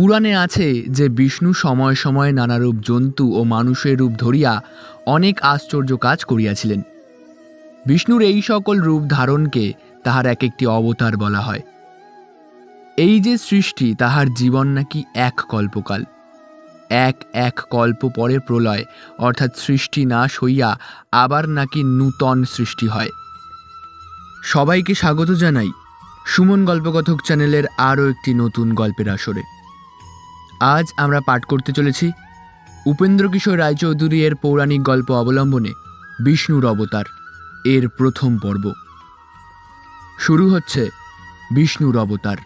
পুরাণে আছে যে বিষ্ণু সময় সময়ে নানারূপ জন্তু ও মানুষের রূপ ধরিয়া অনেক আশ্চর্য কাজ করিয়াছিলেন। বিষ্ণুর এই সকল রূপ ধারণকে তাহার এক একটি অবতার বলা হয়। এই যে সৃষ্টি, তাহার জীবন নাকি এক কল্পকাল। এক কল্প পরে প্রলয়, অর্থাৎ সৃষ্টি নাশ হইয়া আবার নাকি নূতন সৃষ্টি হয়। সবাইকে স্বাগত জানাই সুমন গল্পকথক চ্যানেলের আরও একটি নতুন গল্পের আসরে। আজ আমরা পাঠ করতে চলেছি উপেন্দ্র কিশোর রায়চৌধুরী এর পৌরাণিক গল্প অবলম্বনে বিষ্ণুর অবতার এর প্রথম পর্ব। শুরু হচ্ছে বিষ্ণুর অবতার।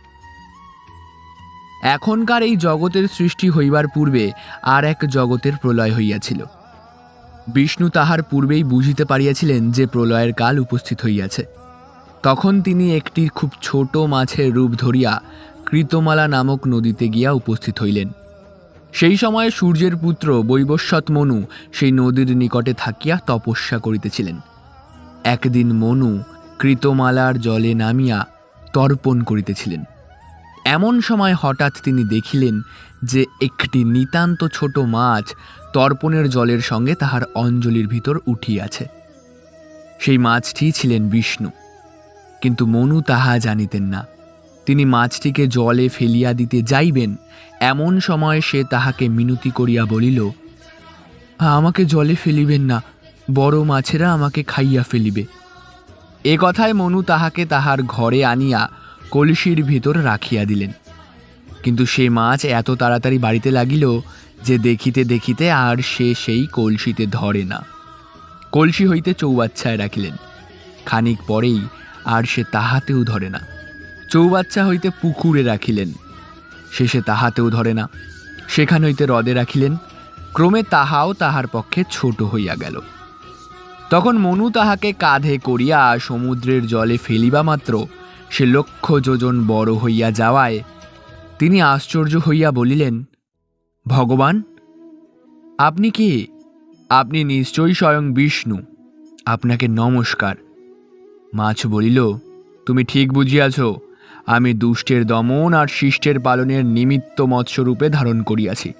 এখনকার এই জগতের সৃষ্টি হইবার পূর্বে আর এক জগতের প্রলয় হইয়াছিল। বিষ্ণু তাহার পূর্বেই বুঝিতে পারিয়াছিলেন যে প্রলয়ের কাল উপস্থিত হইয়াছে। তখন তিনি একটি খুব ছোট মাছের রূপ ধরিয়া কৃতমালা নামক নদীতে গিয়া উপস্থিত হইলেন। সেই সময়ে সূর্যের পুত্র বৈবস্বত মনু সেই নদীর নিকটে থাকিয়া তপস্যা করিতেছিলেন। একদিন মনু কৃতমালার জলে নামিয়া তর্পণ করিতেছিলেন। এমন সময় হঠাৎ তিনি দেখিলেন যে একটি নিতান্ত ছোট মাছ তর্পণের জলের সঙ্গে তাহার অঞ্জলির ভিতর উঠিয়াছে। সেই মাছটি ছিলেন বিষ্ণু, কিন্তু মনু তাহা জানিতেন না। তিনি মাছটিকে জলে ফেলিয়া দিতে যাইবেন, এমন সময় সে তাহাকে মিনতি করিয়া বলিল, আমাকে জলে ফেলিবেন না, বড় মাছেরা আমাকে খাইয়া ফেলিবে। এ কথায় মনু তাহাকে তাহার ঘরে আনিয়া কলসির ভিতর রাখিয়া দিলেন। কিন্তু সে মাছ এত তাড়াতাড়ি বাড়িতে লাগিল যে দেখিতে দেখিতে আর সে সেই কলসিতে ধরে না। কলসি হইতে চৌবাচ্চায় রাখিলেন, খানিক পরেই আর সে তাহাতেও ধরে না। চৌবাচ্চা হইতে পুকুরে রাখিলেন, শেষে তাহাতেও ধরে না। সেখান হইতে হ্রদে রাখিলেন, ক্রমে তাহাও তাহার পক্ষে ছোট হইয়া গেল। তখন মনু তাহাকে কাঁধে করিয়া সমুদ্রের জলে ফেলিবা মাত্র সে লক্ষ যোজন বড় হইয়া যাওয়ায় তিনি আশ্চর্য হইয়া বলিলেন, ভগবান, আপনি কে? আপনি নিশ্চয়ই স্বয়ং বিষ্ণু, আপনাকে নমস্কার। মাছ বলিল, তুমি ঠিক বুঝিয়াছ, আমি দুষ্টের দমন আর শিষ্টের পালনের নিমিত্ত মৎস্যরূপে ধারণ করিয়াছি।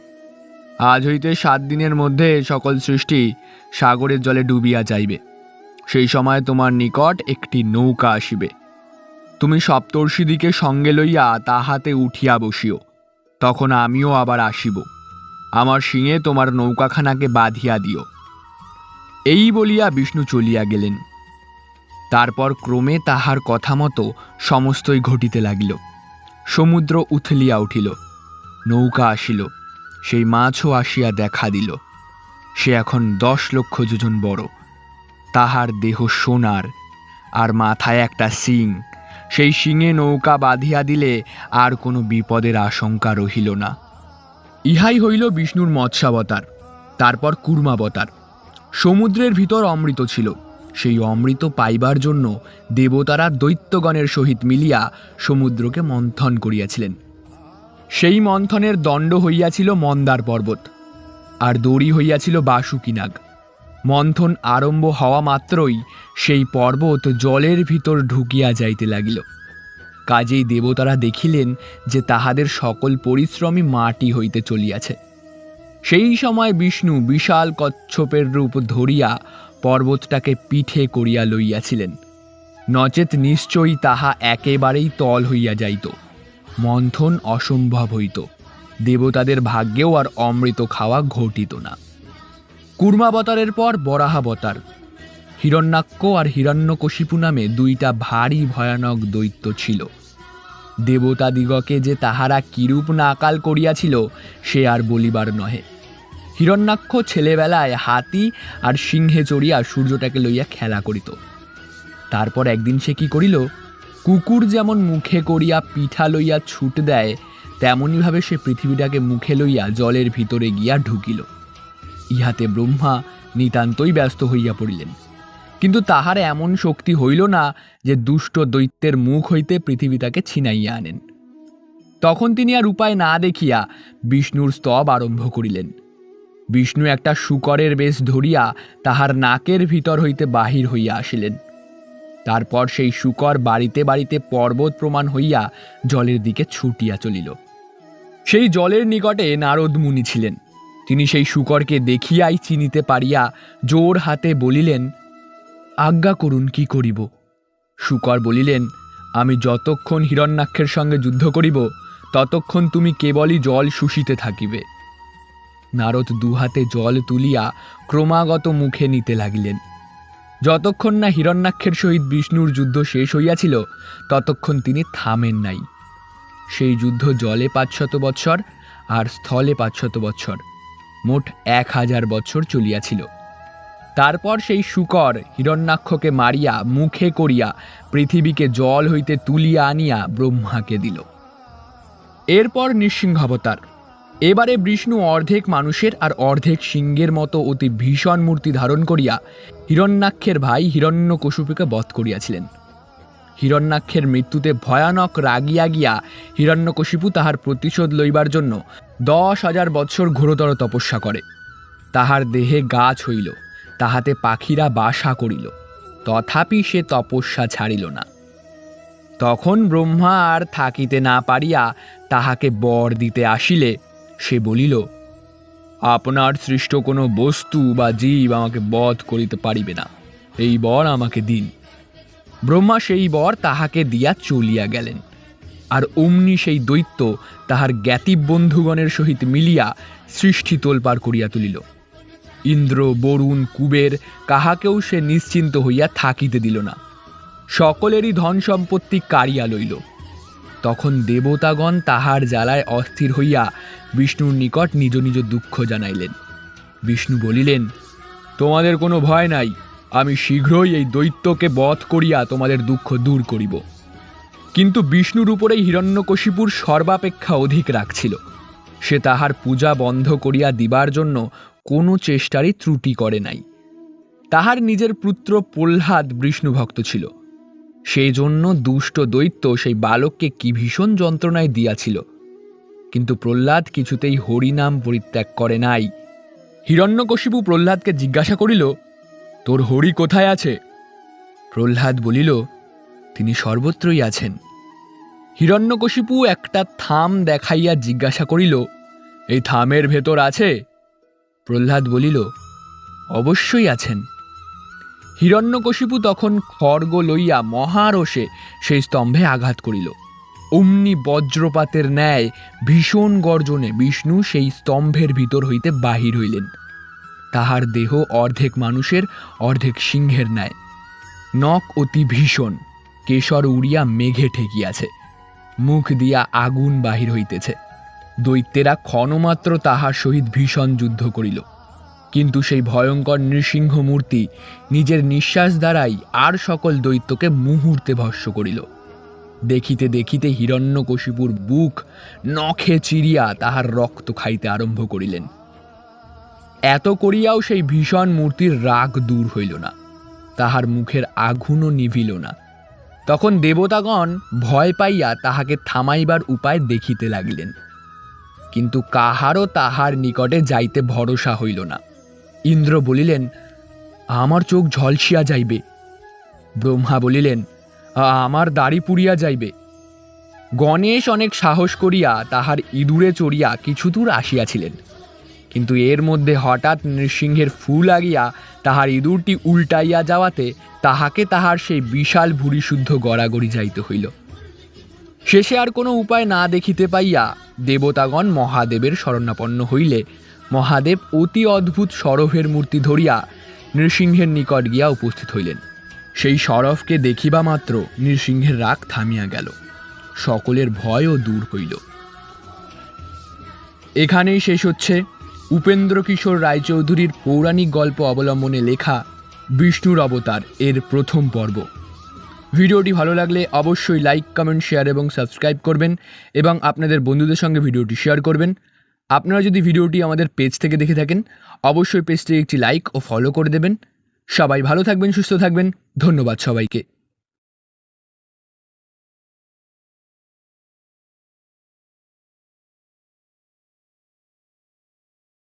আজ হইতে 7 দিনের মধ্যে সকল সৃষ্টি সাগরের জলে ডুবিয়া যাইবে। সেই সময় তোমার নিকট একটি নৌকা আসিবে। তুমি সপ্তর্ষিদিকে সঙ্গে লইয়া তাহাতে উঠিয়া বসিও। তখন আমিও আবার আসিব। আমার শিঙে তোমার নৌকাখানাকে বাঁধিয়া দিও। এই বলিয়া বিষ্ণু চলিয়া গেলেন। তারপর ক্রমে তাহার কথা মতো সমস্তই ঘটিতে লাগিল। সমুদ্র উথলিয়া উঠিল, নৌকা আসিল, সেই মাছও আসিয়া দেখা দিল। সে এখন 10 লক্ষ যোজন বড়। তাহার দেহ সোনার, আর মাথায় একটা শিং। সেই শিঙে নৌকা বাঁধিয়া দিলে আর কোনো বিপদের আশঙ্কা রহিল না। ইহাই হইল বিষ্ণুর মৎস্যাবতার। তারপর কুর্মাবতার। সমুদ্রের ভিতর অমৃত ছিল। সেই অমৃত পাইবার জন্য দেবতারা দৈত্যগণের সহিত মিলিয়া সমুদ্রকে মন্থন করিয়াছিলেন। সেই মন্থনের দণ্ড হইয়াছিল মন্দার পর্বত, আর দড়ি হইয়াছিল বাসুকী নাগ। মন্থন আরম্ভ হওয়া মাত্রই সেই পর্বত জলের ভিতর ঢুকিয়া যাইতে লাগিল। কাজেই দেবতারা দেখিলেন যে তাহাদের সকল পরিশ্রমই মাটি হইতে চলিয়াছে। সেই সময় বিষ্ণু বিশাল কচ্ছপের রূপ ধরিয়া পর্বতটাকে পিঠে করিয়া লইয়াছিলেন, নচেত নিশ্চয়ই তাহা একেবারেই তল হইয়া যাইত। মন্থন অসম্ভব হইত। দেবতাদের ভাগ্যেও আর অমৃত খাওয়া ঘটিত না। কুর্মাবতারের পর বরাহাবতার। হিরণ্যাক্ষ আর হিরণ্যকশিপু নামে 2টা ভারী ভয়ানক দৈত্য ছিল। দেবতাদিগকে যে তাহারা কিরূপ নাকাল করিয়াছিল সে আর বলিবার নহে। হিরণ্যাক্ষ ছেলেবেলায় হাতি আর সিংহে চড়িয়া সূর্যটাকে লইয়া খেলা করিত। তারপর একদিন সে কি করিল, কুকুর যেমন মুখে করিয়া পিঠা লইয়া ছুট দেয়, তেমনিভাবে সে পৃথিবীটাকে মুখে লইয়া জলের ভিতরে গিয়া ঢুকিল। ইহাতে ব্রহ্মা নিতান্তই ব্যস্ত হইয়া পড়িলেন, কিন্তু তাহার এমন শক্তি হইল না যে দুষ্ট দৈত্যের মুখ হইতে পৃথিবীটাকে ছিনাইয়া আনেন। তখন তিনি আর উপায় না দেখিয়া বিষ্ণুর স্তব আরম্ভ করিলেন। বিষ্ণু একটা শূকরের বেশ ধরিয়া তাহার নাকের ভিতর হইতে বাহির হইয়া আসিলেন। তারপর সেই শূকর বাড়িতে বাড়িতে পর্বত প্রমাণ হইয়া জলের দিকে ছুটিয়া চলিল। সেই জলের নিকটে নারদ মুনি ছিলেন। তিনি সেই শূকরকে দেখিয়াই চিনিতে পারিয়া জোর হাতে বলিলেন, আজ্ঞা করুন, কি করিব? শূকর বলিলেন, আমি যতক্ষণ হিরণ্যাক্ষের সঙ্গে যুদ্ধ করিব ততক্ষণ তুমি কেবলই জল শুষিতে থাকিবে। নারদ দুহাতে জল তুলিয়া ক্রমাগত মুখে নিতে লাগিলেন। যতক্ষণ না হিরণ্যাক্ষের সহিত বিষ্ণুর যুদ্ধ শেষ হইয়াছিল ততক্ষণ তিনি থামেন নাই। সেই যুদ্ধ জলে 500 বৎসর আর স্থলে 500 বৎসর, মোট 1000 বৎসর চলিয়াছিল। তারপর সেই শূকর হিরণ্যাক্ষকে মারিয়া মুখে করিয়া পৃথিবীকে জল হইতে তুলিয়া আনিয়া ব্রহ্মাকে দিল। এরপর নৃসিংহাবতার। এবারে বিষ্ণু অর্ধেক মানুষের আর অর্ধেক সিংহের মতো অতি ভীষণ মূর্তি ধারণ করিয়া হিরণ্যাক্ষের ভাই হিরণ্যকশিপুকে বধ করিয়াছিলেন। হিরণ্যাক্ষের মৃত্যুতে ভয়ানক রাগিয়া গিয়া হিরণ্যকশিপু তাহার প্রতিশোধ লইবার জন্য 10,000 বৎসর ঘোরতর তপস্যা করে। তাহার দেহে গাছ হইল, তাহাতে পাখিরা বাসা করিল, তথাপি সে তপস্যা ছাড়িল না। তখন ব্রহ্মা আর থাকিতে না পারিয়া তাহাকে বর দিতে আসিলে সে বলিল, আপনার সৃষ্ট কোনো বস্তু বা জীব আমাকে বধ করিতে পারিবে না, এই বর আমাকে দিন। ব্রহ্মা সেই বর তাহাকে দিয়া চলিয়া গেলেন। আর অমনি সেই দৈত্য তাহার জ্ঞাতি বন্ধুগণের সহিত মিলিয়া সৃষ্টি তোলপাড় করিয়া তুলিল। ইন্দ্র, বরুণ, কুবের কাহাকেও সে নিশ্চিন্ত হইয়া থাকিতে দিল না, সকলেরই ধন সম্পত্তি কাড়িয়া লইল। তখন দেবতাগণ তাহার জ্বালায় অস্থির হইয়া বিষ্ণুর নিকট নিজ নিজ দুঃখ জানাইলেন। বিষ্ণু বলিলেন, তোমাদের কোনো ভয় নাই, আমি শীঘ্রই এই দৈত্যকে বধ করিয়া তোমাদের দুঃখ দূর করিব। কিন্তু বিষ্ণুর উপরেই হিরণ্যকশিপুর সর্বাপেক্ষা অধিক রাগ ছিল। সে তাহার পূজা বন্ধ করিয়া দিবার জন্য কোনো চেষ্টারই ত্রুটি করে নাই। তাহার নিজের পুত্র প্রহ্লাদ বিষ্ণু ভক্ত ছিল, সেই জন্য দুষ্ট দৈত্য সেই বালককে কি ভীষণ যন্ত্রণায় দিয়াছিল। কিন্তু প্রহ্লাদ কিছুতেই হরিনাম পরিত্যাগ করে নাই। হিরণ্যকশিপু প্রহ্লাদকে জিজ্ঞাসা করিল, তোর হরি কোথায় আছে? প্রহ্লাদ বলিল, তিনি সর্বত্রই আছেন। হিরণ্যকশিপু একটা থাম দেখাইয়া জিজ্ঞাসা করিল, এই থামের ভেতর আছে? প্রহ্লাদ বলিল, অবশ্যই আছেন। হিরণ্যকশিপু তখন খড়গ লইয়া মহারোষে সেই স্তম্ভে আঘাত করিল। অমনি বজ্রপাতের ন্যায় ভীষণ গর্জনে বিষ্ণু সেই স্তম্ভের ভিতর হইতে বাহির হইলেন। তাহার দেহ অর্ধেক মানুষের অর্ধেক সিংহের ন্যায়, নখ অতি ভীষণ, কেশর উড়িয়া মেঘে ঠেকিয়াছে, মুখ দিয়া আগুন বাহির হইতেছে। দৈত্যেরা ক্ষণমাত্র তাহার সহিত ভীষণ যুদ্ধ করিল, কিন্তু সেই ভয়ঙ্কর নৃসিংহ মূর্তি নিজের নিঃশ্বাস দ্বারাই আর সকল দৈত্যকে মুহূর্তে ভস্ম করিল। দেখিতে দেখিতে হিরণ্যকশিপুর বুক নখে চিরিয়া তাহার রক্ত খাইতে আরম্ভ করিলেন। এত করিয়াও সেই ভীষণ মূর্তির রাগ দূর হইল না, তাহার মুখের আগুনও নিভিল না। তখন দেবতাগণ ভয় পাইয়া তাহাকে থামাইবার উপায় দেখিতে লাগিলেন, কিন্তু কাহারও তাহার নিকটে যাইতে ভরসা হইল না। ইন্দ্র বলিলেন, আমার চোখ ঝলসিয়া যাইবে। ব্রহ্মা বলিলেন, আমার দাড়ি পুড়িয়া যাইবে। গণেশ অনেক সাহস করিয়া তাহার ইঁদুরে চড়িয়া কিছু দূর আসিয়াছিলেন, কিন্তু এর মধ্যে হঠাৎ নৃসিংহের ফু লাগিয়া তাহার ইঁদুরটি উল্টাইয়া যাওয়াতে তাহাকে তাহার সেই বিশাল ভুঁড়িশুদ্ধ গড়াগড়ি যাইতে হইল। শেষে আর কোনো উপায় না দেখিতে পাইয়া দেবতাগণ মহাদেবের শরণাপন্ন হইলে মহাদেব অতি অদ্ভুত সরভের মূর্তি ধরিয়া নৃসিংহের নিকট গিয়া উপস্থিত হইলেন। সেই সরভকে দেখিবা মাত্র নৃসিংহের রাগ থামিয়া গেল, সকলের ভয়ও দূর হইল। এখানেই শেষ হচ্ছে উপেন্দ্র কিশোর রায়চৌধুরীর পৌরাণিক গল্প অবলম্বনে লেখা বিষ্ণুর অবতার এর প্রথম পর্ব। ভিডিওটি ভালো লাগলে অবশ্যই লাইক, কমেন্ট, শেয়ার এবং সাবস্ক্রাইব করবেন এবং আপনাদের বন্ধুদের সঙ্গে ভিডিওটি শেয়ার করবেন। আপনারা যদি ভিডিওটি আমাদের পেজ থেকে দেখে থাকেন অবশ্যই পেজটি একটি লাইক ও ফলো করে দেবেন। সবাই ভালো থাকবেন, সুস্থ থাকবেন। ধন্যবাদ সবাইকে।